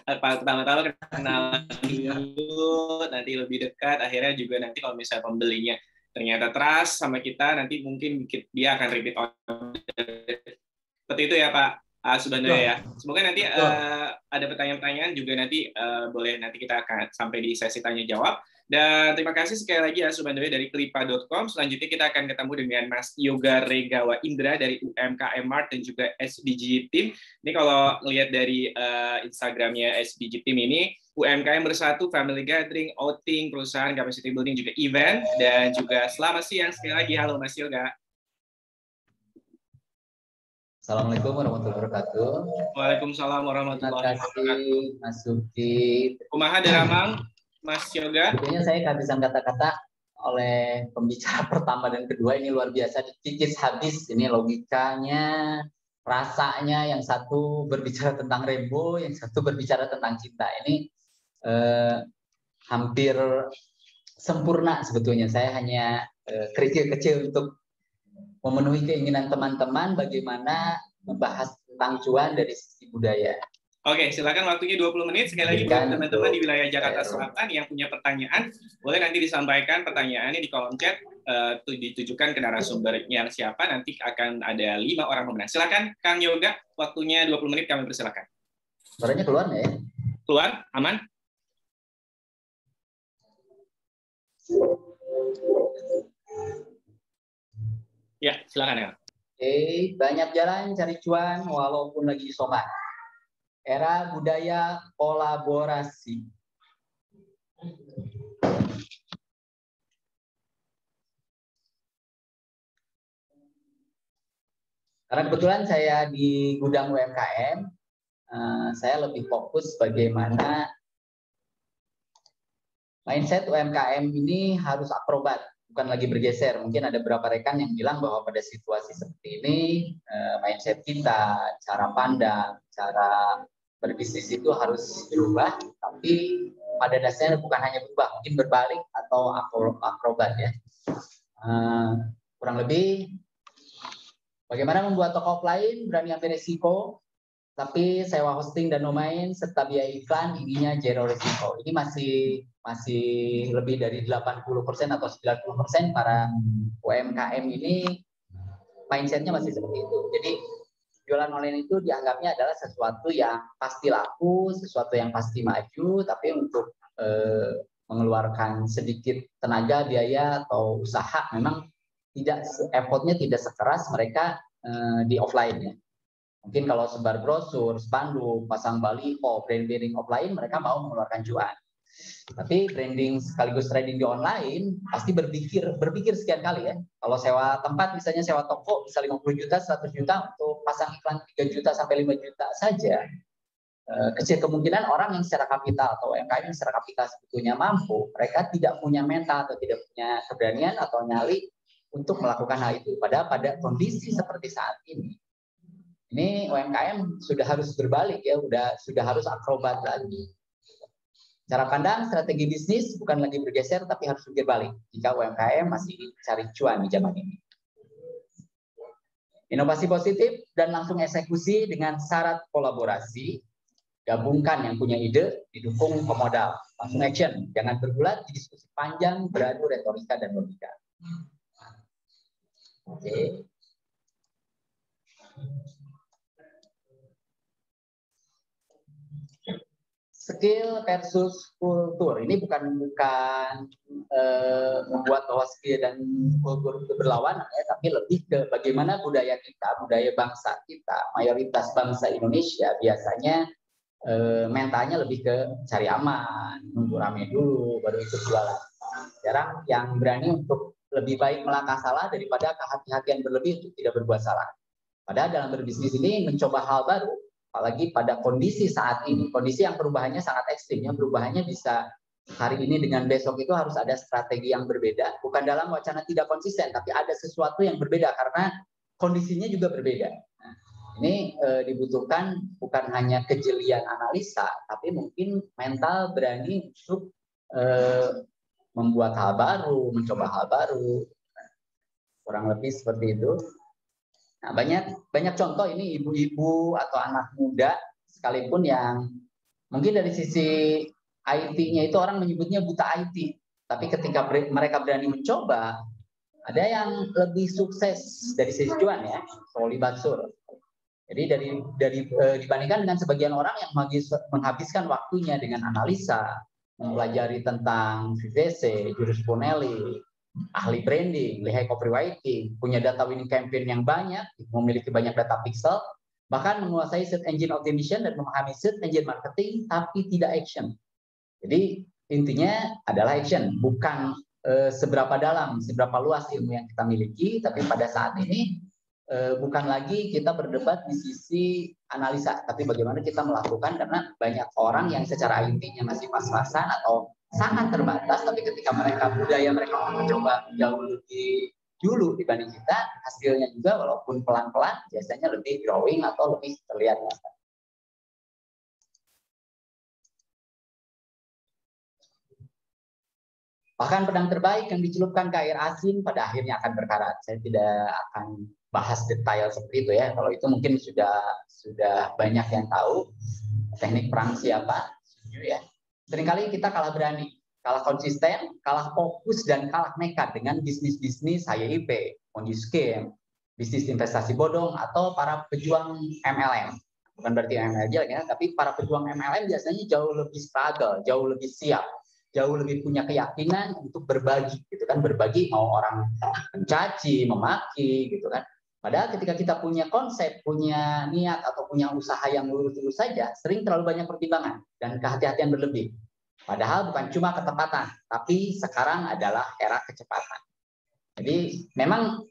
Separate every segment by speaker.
Speaker 1: pertama-tama kenalan dulu, nanti lebih dekat, akhirnya juga nanti kalau misalnya pembelinya ternyata trust sama kita, nanti mungkin dia akan repeat order. Seperti itu ya Pak Subhandoyo ya. Semoga nanti ada pertanyaan-pertanyaan juga nanti boleh nanti kita akan sampai di sesi tanya jawab. Dan terima kasih sekali lagi ya Subhandoyo dari Klipa.com. Selanjutnya kita akan ketemu dengan Mas Yoga Regawa Indra dari UMKM Mart dan juga SDG Team. Ini kalau lihat dari Instagramnya SDG Team ini, UMKM bersatu, family gathering, outing, perusahaan, capacity building, juga event. Dan juga selamat siang sekali lagi. Halo Mas Yoga.
Speaker 2: Assalamualaikum warahmatullahi wabarakatuh.
Speaker 1: Waalaikumsalam warahmatullahi wabarakatuh.
Speaker 2: Terima kasih Mas Suki.
Speaker 1: Kumaha Deramang, Mas Yoga.
Speaker 2: Sebetulnya saya kehabisan kata-kata oleh pembicara pertama dan kedua, ini luar biasa, dikikis habis. Ini logikanya, rasanya, yang satu berbicara tentang rainbow, yang satu berbicara tentang cinta. Ini hampir sempurna sebetulnya. Saya hanya kerikil kecil untuk memenuhi keinginan teman-teman bagaimana membahas tentang cuan dari sisi budaya.
Speaker 1: Oke, silakan waktunya 20 menit. Sekali lagi buat teman-teman di wilayah Jakarta Selatan yang punya pertanyaan, boleh nanti disampaikan pertanyaannya di kolom chat, ditujukan ke narasumber yang siapa, nanti akan ada 5 orang pemenang. Silakan Kang Yoga, waktunya 20 menit, kami persilakan.
Speaker 2: Suaranya keluar nggak ya?
Speaker 1: Keluar, aman? Ya, silakan ya.
Speaker 2: Oke, banyak jalan cari cuan walaupun lagi isoman. Era budaya kolaborasi. Karena kebetulan saya di gudang UMKM, saya lebih fokus bagaimana mindset UMKM ini harus akrobat, bukan lagi bergeser. Mungkin ada beberapa rekan yang bilang bahwa pada situasi seperti ini, mindset kita, cara pandang, cara berbisnis itu harus berubah, tapi pada dasarnya bukan hanya berubah, mungkin berbalik atau akrobat ya. Kurang lebih, bagaimana membuat toko offline berani ambil resiko, tapi sewa hosting dan domain serta biaya iklan ininya zero resiko. Ini masih lebih dari 80% atau 90% para UMKM ini mindsetnya masih seperti itu. Jadi jualan online itu dianggapnya adalah sesuatu yang pasti laku, sesuatu yang pasti maju, tapi untuk mengeluarkan sedikit tenaga, biaya atau usaha memang effortnya tidak sekeras mereka di offline ya. Mungkin kalau sebar brosur, spanduk, pasang baliho, branding offline, mereka mau mengeluarkan cuan. Tapi branding sekaligus trading di online pasti berpikir sekian kali ya. Kalau sewa tempat, misalnya sewa toko bisa 50 juta, 100 juta untuk pasang iklan 3 juta sampai 5 juta saja. Kecil kemungkinan orang yang secara kapital atau UMKM yang secara kapital sebetulnya mampu, mereka tidak punya mental atau tidak punya keberanian atau nyali untuk melakukan hal itu. Padahal pada kondisi seperti saat ini UMKM sudah harus berbalik ya, sudah harus akrobat lagi. Cara pandang strategi bisnis bukan lagi bergeser tapi harus berpikir balik jika UMKM masih cari cuan di zaman ini. Inovasi positif dan langsung eksekusi dengan syarat kolaborasi. Gabungkan yang punya ide, didukung pemodal. Langsung action, jangan bergulat di diskusi panjang, beradu retorika dan logika. Oke. Skill versus kultur. Ini bukan membuat bahwa skill dan kultur itu berlawanan ya, tapi lebih ke bagaimana budaya kita, budaya bangsa kita, mayoritas bangsa Indonesia biasanya mentalnya lebih ke cari aman, nunggu rame dulu, baru ikut jualan. Jarang yang berani untuk lebih baik melangkah salah daripada kehati-hatian berlebih untuk tidak berbuat salah. Padahal dalam berbisnis ini mencoba hal baru, apalagi pada kondisi saat ini, kondisi yang perubahannya sangat ekstrim, ya perubahannya bisa hari ini dengan besok itu harus ada strategi yang berbeda, bukan dalam wacana tidak konsisten, tapi ada sesuatu yang berbeda karena kondisinya juga berbeda. Nah, ini dibutuhkan bukan hanya kejelian analisa, tapi mungkin mental berani untuk membuat hal baru, mencoba hal baru, kurang lebih seperti itu. Nah, banyak contoh ini ibu-ibu atau anak muda sekalipun yang Mungkin dari sisi IT-nya itu orang menyebutnya buta IT, tapi ketika mereka berani mencoba, ada yang lebih sukses dari sisi cuan ya, Soli Batsur. Jadi dibandingkan dengan sebagian orang yang menghabiskan waktunya dengan analisa, mempelajari tentang VVC, Juris Bonelli, ahli branding, lihai copywriting, punya data winning campaign yang banyak, memiliki banyak data pixel, bahkan menguasai search engine optimization dan memahami search engine marketing, tapi tidak action. Jadi intinya adalah action, bukan seberapa dalam, seberapa luas ilmu yang kita miliki, tapi pada saat ini bukan lagi kita berdebat di sisi analisa, tapi bagaimana kita melakukan, karena banyak orang yang secara IT-nya masih pas-pasan atau sangat terbatas, tapi ketika budaya mereka mencoba jauh lebih dulu dibanding kita, hasilnya juga walaupun pelan-pelan biasanya lebih growing atau lebih terlihat nyata. Bahkan pedang terbaik yang dicelupkan ke air asin pada akhirnya akan berkarat. Saya tidak akan bahas detail seperti itu ya. Kalau itu mungkin sudah banyak yang tahu teknik perang siapa, ya. Seringkali kita kalah berani, kalah konsisten, kalah fokus, dan kalah nekat dengan bisnis-bisnis HYIP, Ponzi scheme, bisnis investasi bodong, atau para pejuang MLM. Bukan berarti MLM aja ya, tapi para pejuang MLM biasanya jauh lebih struggle, jauh lebih siap, jauh lebih punya keyakinan untuk berbagi, gitu kan, berbagi mau orang mencaci, memaki, gitu kan. Padahal ketika kita punya konsep, punya niat atau punya usaha yang lurus-lurus saja, sering terlalu banyak pertimbangan dan kehati-hatian berlebih. Padahal bukan cuma ketepatan, tapi sekarang adalah era kecepatan. Jadi memang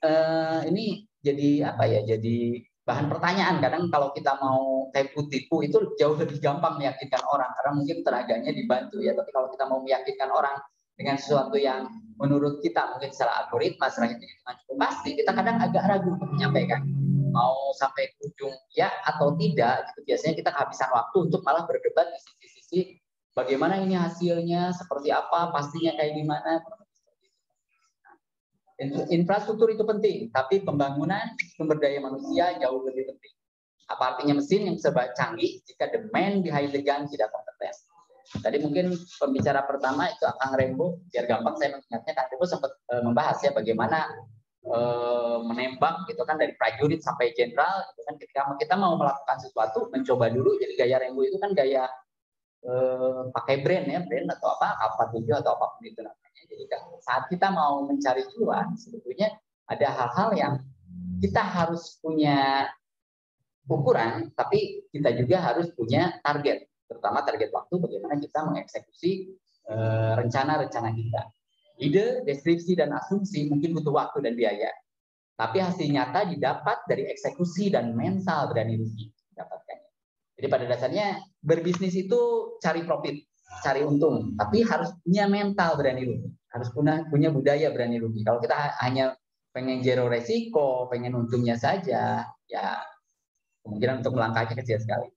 Speaker 2: ini jadi apa ya? Jadi bahan pertanyaan. Kadang kalau kita mau tipu-tipu itu jauh lebih gampang meyakinkan orang karena mungkin tenaganya dibantu ya. Tapi kalau kita mau meyakinkan orang dengan sesuatu yang menurut kita mungkin secara algoritma, secara hitungan cukup pasti, kita kadang agak ragu untuk menyampaikan. Mau sampai ke ujung ya atau tidak, gitu. Biasanya kita kehabisan waktu untuk malah berdebat di sisi-sisi bagaimana ini hasilnya, seperti apa, pastinya kayak gimana. Infrastruktur itu penting, tapi pembangunan sumber daya manusia jauh lebih penting. Apa artinya mesin yang serba canggih jika the man behind the gun tidak kompeten? Tadi mungkin pembicara pertama itu Kang Rembo, biar gampang saya mengingatnya, Kang Rembo sempat membahas ya bagaimana menembak gitu kan dari prajurit sampai jenderal, gitu kan, ketika kita mau melakukan sesuatu mencoba dulu. Jadi gaya Rembo itu kan gaya pakai brand ya, brand atau apa tujuh atau apapun itu namanya. Jadi saat kita mau mencari cuan, sebetulnya ada hal-hal yang kita harus punya ukuran, tapi kita juga harus punya target, terutama target waktu, bagaimana kita mengeksekusi rencana-rencana kita. Ide, deskripsi, dan asumsi mungkin butuh waktu dan biaya, tapi hasil nyata didapat dari eksekusi dan mental berani rugi dapatkannya. Jadi pada dasarnya berbisnis itu cari profit, cari untung, tapi harus punya mental berani rugi, harus punya budaya berani rugi. Kalau kita hanya pengen zero resiko, pengen untungnya saja, ya kemungkinan untuk melangkahnya kecil sekali.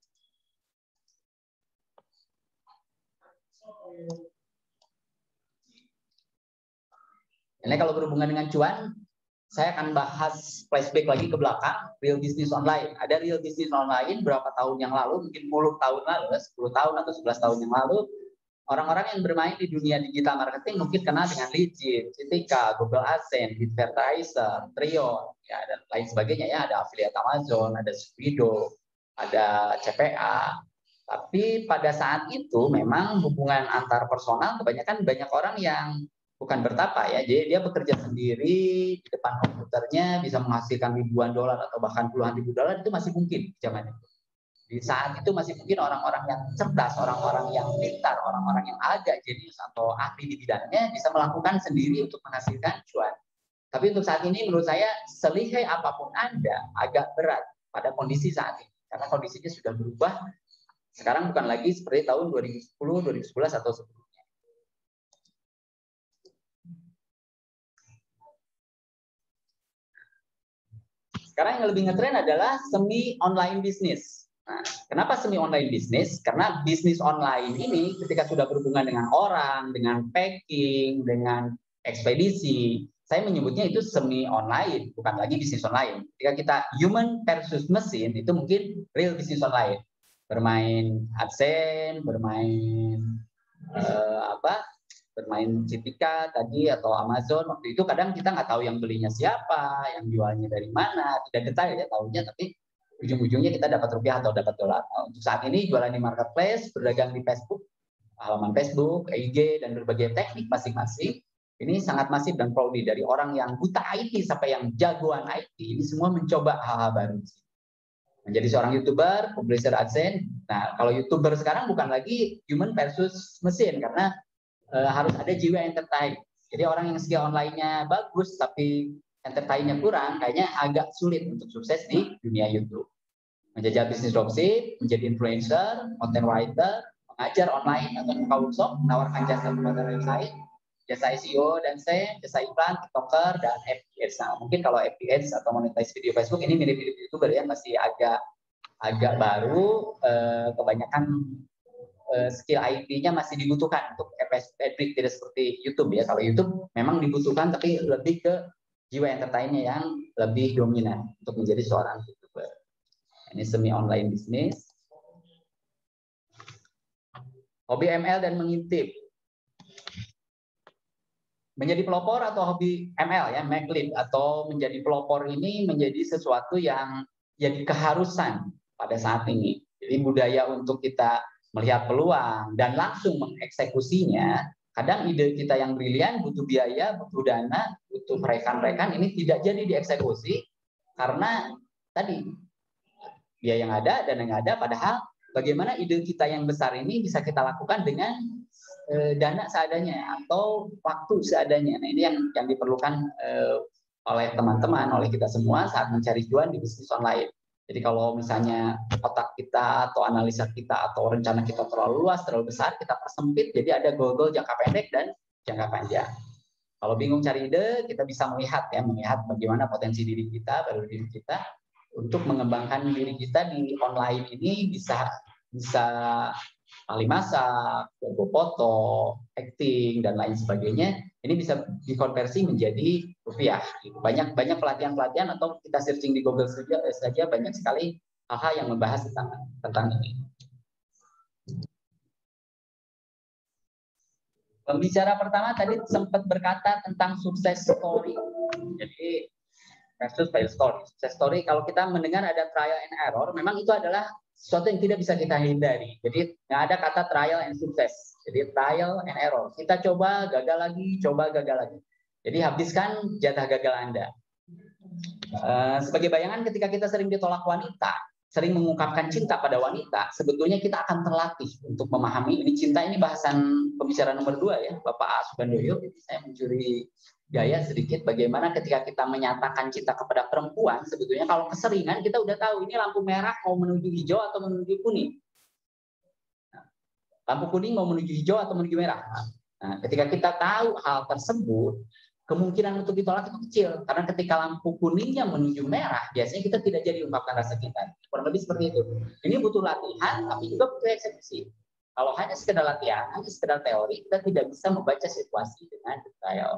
Speaker 2: Ini kalau berhubungan dengan cuan, saya akan bahas flashback lagi ke belakang, real business online. Ada real business online berapa tahun yang lalu, mungkin 10 tahun lalu, 10 tahun atau 11 tahun yang lalu, orang-orang yang bermain di dunia digital marketing mungkin kenal dengan Legit, Citika, Google AdSense, Advertiser, Trion, ya, dan lain sebagainya ya. Ada affiliate Amazon, ada Squiddo, ada CPA. Tapi pada saat itu memang hubungan antar personal kebanyakan banyak orang yang bukan bertapa ya, jadi dia bekerja sendiri di depan komputernya bisa menghasilkan ribuan dolar atau bahkan puluhan ribu dolar, itu masih mungkin zaman itu. Di saat itu masih mungkin orang-orang yang cerdas, orang-orang yang pintar, orang-orang yang agak jenius atau ahli di bidangnya bisa melakukan sendiri untuk menghasilkan cuan. Tapi untuk saat ini menurut saya selihai apapun Anda agak berat pada kondisi saat ini karena kondisinya sudah berubah. Sekarang bukan lagi seperti tahun 2010, 2011 atau sebelumnya. Sekarang yang lebih ngetren adalah semi online bisnis. Nah, kenapa semi online bisnis? Karena bisnis online ini ketika sudah berhubungan dengan orang, dengan packing, dengan ekspedisi, saya menyebutnya itu semi online, bukan lagi bisnis online. Ketika kita human versus mesin, itu mungkin real bisnis online. bermain AdSense, bermain bermain Citika tadi atau Amazon. Waktu itu kadang kita nggak tahu yang belinya siapa, yang jualnya dari mana, tidak detail ya tahunya, tapi ujung-ujungnya kita dapat rupiah atau dapat dolar. Nah, untuk saat ini jualan di marketplace, berdagang di Facebook, halaman Facebook, IG, dan berbagai teknik masing-masing. Ini sangat masif dan prodi, dari orang yang buta IT sampai yang jagoan IT, ini semua mencoba hal-hal baru. Menjadi seorang YouTuber, publisher AdSense. Nah, kalau YouTuber sekarang bukan lagi human versus mesin, karena harus ada jiwa entertain. Jadi orang yang skill online-nya bagus tapi entertain-nya kurang, kayaknya agak sulit untuk sukses di dunia YouTube. Menjajal bisnis dropship, menjadi influencer, content writer, mengajar online atau buka workshop, menawarkan jasa pembuatan website, jasa SEO dan SEM, jasa iklan, TikToker, dan FBS. Nah, mungkin kalau FBS atau monetize video Facebook ini mirip-mirip YouTuber ya, masih agak baru, kebanyakan skill IT-nya masih dibutuhkan untuk FBS, tidak seperti YouTube ya. Kalau YouTube memang dibutuhkan, tapi lebih ke jiwa entertain-nya yang lebih dominan untuk menjadi seorang YouTuber. Ini semi online bisnis. Hobi ML dan mengintip. Menjadi pelopor atau hobi ML ya, make lead atau menjadi pelopor ini menjadi sesuatu yang jadi keharusan pada saat ini. Jadi budaya untuk kita melihat peluang dan langsung mengeksekusinya. Kadang ide kita yang brilian butuh biaya, butuh dana, butuh rekan-rekan, ini tidak jadi dieksekusi karena tadi biaya yang ada dan yang ada. Padahal bagaimana ide kita yang besar ini bisa kita lakukan dengan dana seadanya atau waktu seadanya. Nah, ini yang diperlukan oleh teman-teman, oleh kita semua saat mencari cuan di bisnis online. Jadi kalau misalnya otak kita atau analisa kita atau rencana kita terlalu luas, terlalu besar, kita persempit, jadi ada goal-goal jangka pendek dan jangka panjang. Kalau bingung cari ide, kita bisa melihat bagaimana potensi diri kita, baru diri kita, untuk mengembangkan diri kita di online ini bisa ahli masak, jago foto, acting, dan lain sebagainya. Ini bisa dikonversi menjadi rupiah. Banyak pelatihan-pelatihan atau kita searching di Google saja banyak sekali hal-hal yang membahas tentang ini. Pembicara pertama tadi sempat berkata tentang sukses story. Jadi versus fail story. Sukses story, kalau kita mendengar ada trial and error, memang itu adalah sesuatu yang tidak bisa kita hindari. Jadi nggak ada kata trial and sukses. Jadi trial and error. Kita coba gagal lagi, coba gagal lagi. Jadi habiskan jatah gagal Anda. Sebagai bayangan, ketika kita sering ditolak wanita, sering mengungkapkan cinta pada wanita, sebetulnya kita akan terlatih untuk memahami ini cinta. Ini bahasan pembicara nomor 2 ya, Bapak A. Subandoyo. Saya mencuri gaya sedikit bagaimana ketika kita menyatakan cinta kepada perempuan, sebetulnya kalau keseringan kita udah tahu ini lampu merah mau menuju hijau atau menuju kuning. Lampu kuning mau menuju hijau atau menuju merah. Nah, ketika kita tahu hal tersebut, kemungkinan untuk ditolak itu kecil. Karena ketika lampu kuningnya menuju merah, biasanya kita tidak jadi ungkapkan rasa cinta. Kurang lebih seperti itu. Ini butuh latihan, tapi juga butuh eksekusi. Kalau hanya sekedar latihan, hanya sekedar teori, kita tidak bisa membaca situasi dengan detail,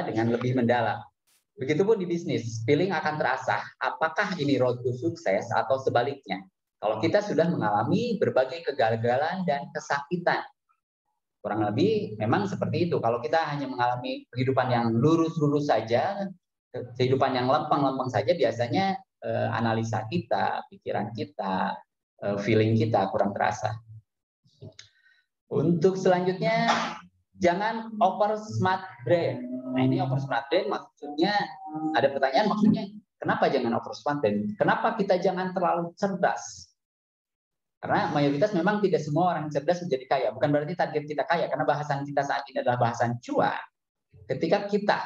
Speaker 2: dengan lebih mendalam. Begitupun di bisnis, feeling akan terasa apakah ini road to sukses atau sebaliknya. Kalau kita sudah mengalami berbagai kegagalan dan kesakitan, kurang lebih memang seperti itu. Kalau kita hanya mengalami kehidupan yang lurus-lurus saja, kehidupan yang lempeng-lempeng saja, biasanya analisa kita, pikiran kita, feeling kita kurang terasa. Untuk selanjutnya, jangan over smart brain. Nah, ini over smart brain maksudnya, ada pertanyaan maksudnya, kenapa jangan over smart brain? Kenapa kita jangan terlalu cerdas? Karena mayoritas memang tidak semua orang cerdas menjadi kaya. Bukan berarti target kita kaya, karena bahasan kita saat ini adalah bahasan cuan. Ketika kita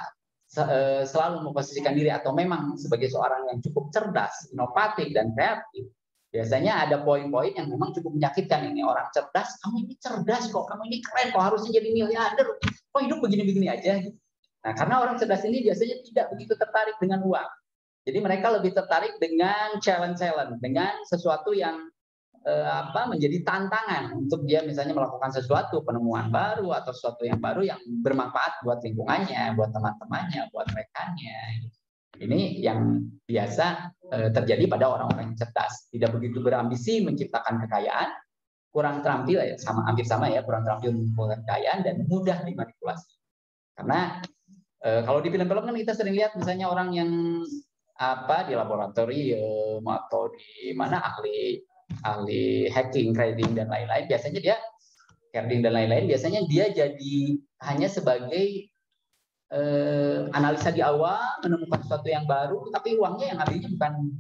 Speaker 2: selalu memposisikan diri atau memang sebagai seorang yang cukup cerdas, inovatif, dan kreatif, biasanya ada poin-poin yang memang cukup menyakitkan. Ini orang cerdas, kamu ini cerdas kok, kamu ini keren kok, harusnya jadi miliarder, kok hidup begini-begini aja. Nah, karena orang cerdas ini biasanya tidak begitu tertarik dengan uang. Jadi mereka lebih tertarik dengan challenge, dengan sesuatu yang menjadi tantangan untuk dia misalnya melakukan sesuatu, penemuan baru atau sesuatu yang baru yang bermanfaat buat lingkungannya, buat teman-temannya, buat rekannya. Ini yang biasa terjadi pada orang-orang yang cerdas, tidak begitu berambisi menciptakan kekayaan, kurang terampil ya, hampir sama ya, kurang terampil mengumpulkan kekayaan dan mudah dimanipulasi. Karena kalau di film-film kan kita sering lihat misalnya orang yang di laboratorium atau di mana ahli hacking, trading dan lain-lain, biasanya dia biasanya dia jadi hanya sebagai analisa di awal, menemukan sesuatu yang baru, tapi uangnya yang ngambilnya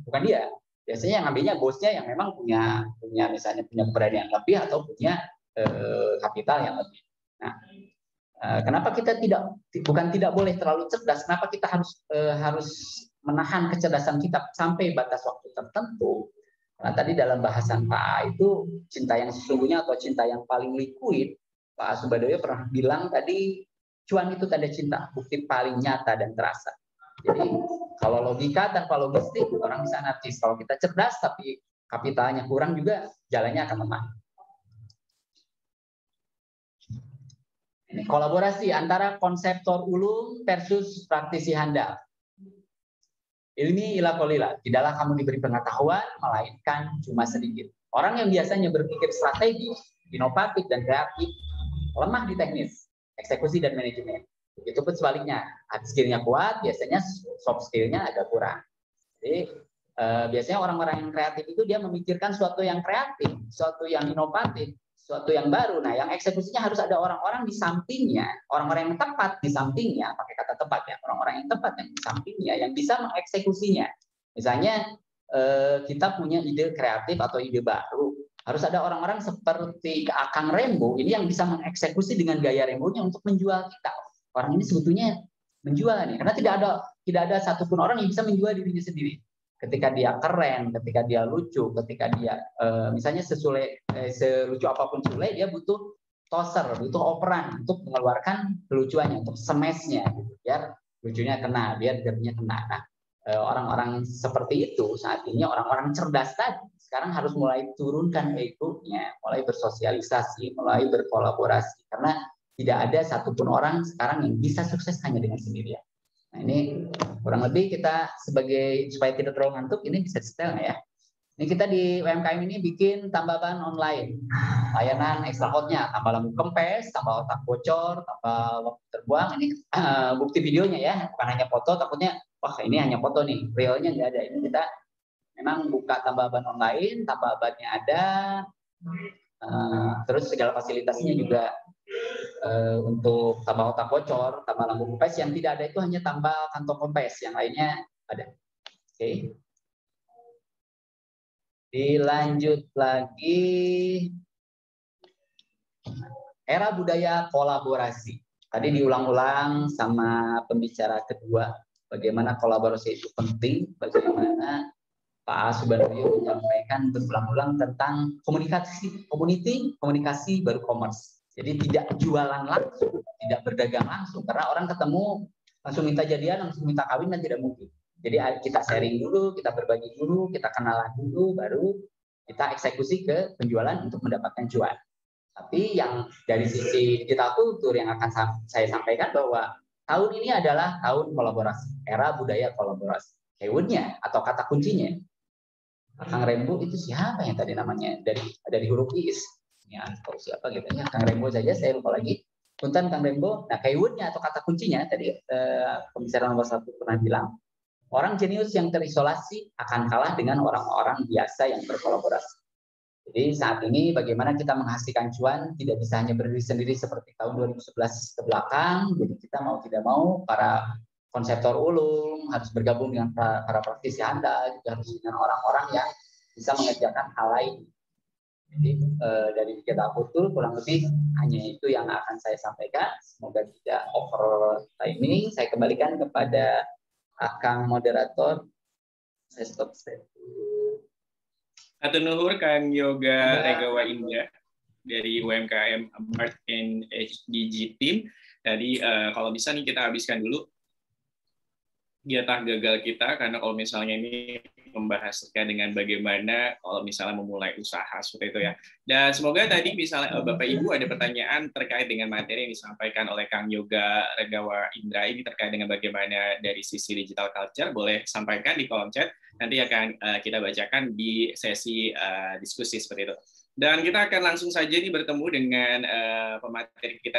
Speaker 2: bukan dia. Biasanya yang ngambilnya bosnya yang memang punya misalnya punya keberanian lebih atau punya kapital yang lebih. Nah, kenapa kita bukan tidak boleh terlalu cerdas? Kenapa kita harus menahan kecerdasan kita sampai batas waktu tertentu? Karena tadi dalam bahasan Pak A itu cinta yang sesungguhnya atau cinta yang paling liquid, Pak Subadrio pernah bilang tadi, cuan itu tanda cinta, bukti paling nyata dan terasa. Jadi kalau logika tanpa logistik, orang bisa anarkis. Kalau kita cerdas tapi kapitalnya kurang juga, jalannya akan lemah. Ini kolaborasi antara konseptor ulung versus praktisi handal. Ilmi ila kolila, tidaklah kamu diberi pengetahuan, melainkan cuma sedikit. Orang yang biasanya berpikir strategis, inovatif, dan kreatif, lemah di teknis, eksekusi, dan manajemen. Itu pun sebaliknya, hard skill-nya kuat, biasanya soft skill-nya agak kurang. Jadi biasanya orang-orang yang kreatif itu dia memikirkan sesuatu yang kreatif, sesuatu yang inovatif, sesuatu yang baru. Nah, yang eksekusinya harus ada orang-orang di sampingnya, orang-orang yang tepat di sampingnya, pakai kata tepat ya, orang-orang yang tepat yang di sampingnya, yang bisa mengeksekusinya. Misalnya kita punya ide kreatif atau ide baru, harus ada orang-orang seperti Akang Rembo ini yang bisa mengeksekusi dengan gaya Rembo-nya untuk menjual kita. Orang ini sebetulnya menjual nih, karena tidak ada satupun orang yang bisa menjual dirinya sendiri. Ketika dia keren, ketika dia lucu, ketika dia misalnya selucu apapun Sule, dia butuh toser, butuh operan untuk mengeluarkan kelucuannya, untuk smash-nya, gitu, biar lucunya kena, biar jadinya kena. Nah, orang-orang seperti itu saat ini, orang-orang cerdas tadi, sekarang harus mulai turunkan ego-nya, mulai bersosialisasi, mulai berkolaborasi, karena tidak ada satupun orang sekarang yang bisa sukses hanya dengan sendirian. Nah, ini kurang lebih kita sebagai, supaya tidak terlalu ngantuk, ini bisa detail ya. Ini kita di UMKM ini bikin tambah ban online, layanan extra hotnya, tambah lampu kempes, tambah otak bocor, tambah waktu terbuang. Ini bukti videonya ya, bukan hanya foto. Takutnya, wah ini hanya foto nih, realnya nggak ada. Ini kita memang buka tambah ban online, tambah bannya ada, terus segala fasilitasnya juga. Untuk tambah otak bocor, tambah lampu kempes, yang tidak ada itu hanya tambah kantong kempes, yang lainnya ada. Oke. Dilanjut lagi. Era budaya kolaborasi. Tadi diulang-ulang sama pembicara kedua, bagaimana kolaborasi itu penting, bagaimana Pak Subandrio menyampaikan berulang-ulang tentang komunikasi baru commerce. Jadi tidak jualan langsung, tidak berdagang langsung, karena orang ketemu langsung minta jadian, langsung minta kawin kan tidak mungkin. Jadi kita sharing dulu, kita berbagi dulu, kita kenalan dulu, baru kita eksekusi ke penjualan untuk mendapatkan cuan. Tapi yang dari sisi digital kultur yang akan saya sampaikan bahwa tahun ini adalah tahun kolaborasi, era budaya kolaborasi. Keyword-nya atau kata kuncinya, Kang Rembo itu siapa yang tadi namanya dari huruf is ya, atau siapa gitu ya, Kang Rembo saja saya lupa lagi. Punten Kang Rembo. Nah, keywordnya atau kata kuncinya tadi pembicara nomor 1 pernah bilang, orang jenius yang terisolasi akan kalah dengan orang-orang biasa yang berkolaborasi. Jadi saat ini bagaimana kita menghasilkan cuan tidak bisa hanya berdiri sendiri seperti tahun 2011 ke belakang. Jadi kita mau tidak mau para konseptor ulung harus bergabung dengan para praktisi handal, juga harus dengan orang-orang yang bisa mengerjakan hal lain. Jadi dari digital kultur kurang lebih hanya itu yang akan saya sampaikan. Semoga tidak over timing. Saya kembalikan kepada Akang moderator. Saya stop share.
Speaker 1: Atur nuhur Kang Yoga Regawa Indah dari UMKM Art and HDG Team. Jadi kalau bisa nih kita habiskan dulu. jatah gagal kita, karena kalau misalnya ini membahas terkait dengan bagaimana kalau misalnya memulai usaha seperti itu ya. Dan semoga tadi misalnya Bapak Ibu ada pertanyaan terkait dengan materi yang disampaikan oleh Kang Yoga Regawa Indra ini terkait dengan bagaimana dari sisi digital culture, boleh sampaikan di kolom chat, nanti akan kita bacakan di sesi diskusi seperti itu. Dan kita akan langsung saja nih bertemu dengan pemateri kita